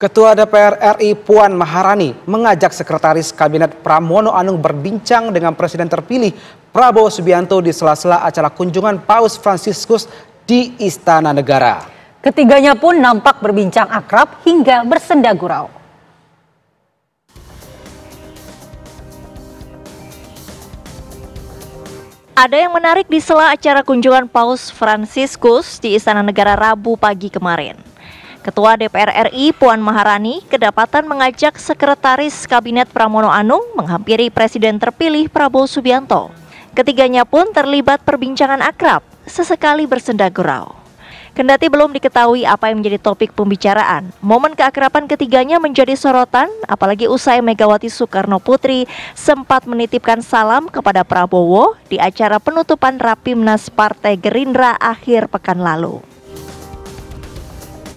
Ketua DPR RI Puan Maharani mengajak Sekretaris Kabinet Pramono Anung berbincang dengan Presiden terpilih Prabowo Subianto di sela-sela acara kunjungan Paus Fransiskus di Istana Negara. Ketiganya pun nampak berbincang akrab hingga bersenda gurau. Ada yang menarik di sela acara kunjungan Paus Fransiskus di Istana Negara Rabu pagi kemarin. Ketua DPR RI Puan Maharani kedapatan mengajak Sekretaris Kabinet Pramono Anung menghampiri Presiden terpilih Prabowo Subianto. Ketiganya pun terlibat perbincangan akrab, sesekali bersenda gurau. Kendati belum diketahui apa yang menjadi topik pembicaraan, momen keakraban ketiganya menjadi sorotan, apalagi usai Megawati Soekarno Putri sempat menitipkan salam kepada Prabowo di acara penutupan Rapimnas Partai Gerindra akhir pekan lalu.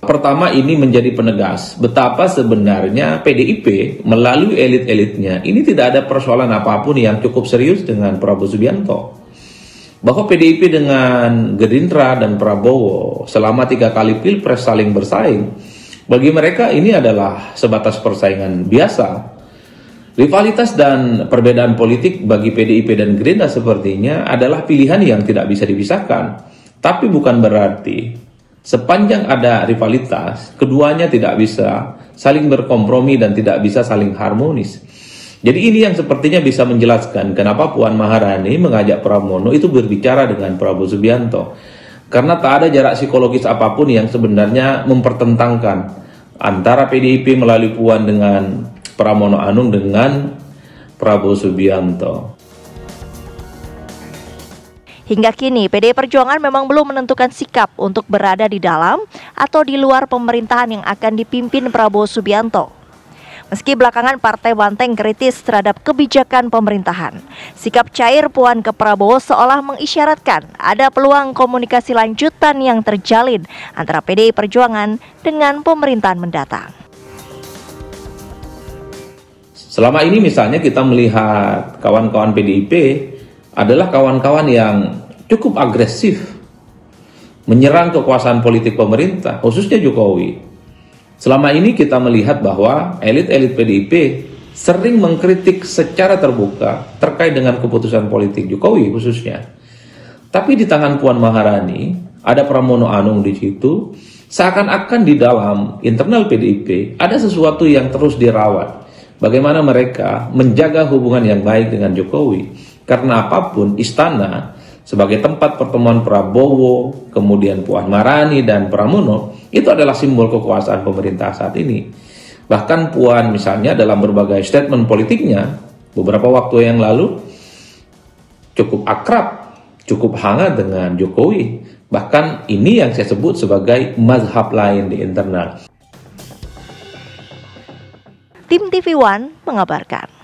Pertama, ini menjadi penegas betapa sebenarnya PDIP melalui elit-elitnya ini tidak ada persoalan apapun yang cukup serius dengan Prabowo Subianto. Bahwa PDIP dengan Gerindra dan Prabowo selama 3 kali pilpres saling bersaing, bagi mereka ini adalah sebatas persaingan biasa. Rivalitas dan perbedaan politik bagi PDIP dan Gerindra sepertinya adalah pilihan yang tidak bisa dipisahkan. Tapi bukan berarti sepanjang ada rivalitas, keduanya tidak bisa saling berkompromi dan tidak bisa saling harmonis. Jadi ini yang sepertinya bisa menjelaskan kenapa Puan Maharani mengajak Pramono itu berbicara dengan Prabowo Subianto. Karena tak ada jarak psikologis apapun yang sebenarnya mempertentangkan antara PDIP melalui Puan dengan Pramono Anung dengan Prabowo Subianto. Hingga kini, PDI Perjuangan memang belum menentukan sikap untuk berada di dalam atau di luar pemerintahan yang akan dipimpin Prabowo Subianto. Meski belakangan partai banteng kritis terhadap kebijakan pemerintahan, sikap cair Puan ke Prabowo seolah mengisyaratkan ada peluang komunikasi lanjutan yang terjalin antara PDI Perjuangan dengan pemerintahan mendatang. Selama ini misalnya kita melihat kawan-kawan PDIP adalah kawan-kawan yang cukup agresif menyerang kekuasaan politik pemerintah, khususnya Jokowi. Selama ini kita melihat bahwa elit-elit PDIP sering mengkritik secara terbuka terkait dengan keputusan politik Jokowi khususnya. Tapi di tangan Puan Maharani ada Pramono Anung di situ, seakan-akan di dalam internal PDIP ada sesuatu yang terus dirawat. Bagaimana mereka menjaga hubungan yang baik dengan Jokowi. Karena apapun istana sebagai tempat pertemuan Prabowo, kemudian Puan Maharani dan Pramono, itu adalah simbol kekuasaan pemerintah saat ini. Bahkan Puan misalnya dalam berbagai statement politiknya beberapa waktu yang lalu cukup akrab, cukup hangat dengan Jokowi. Bahkan ini yang saya sebut sebagai mazhab lain di internal. Tim TV One mengabarkan.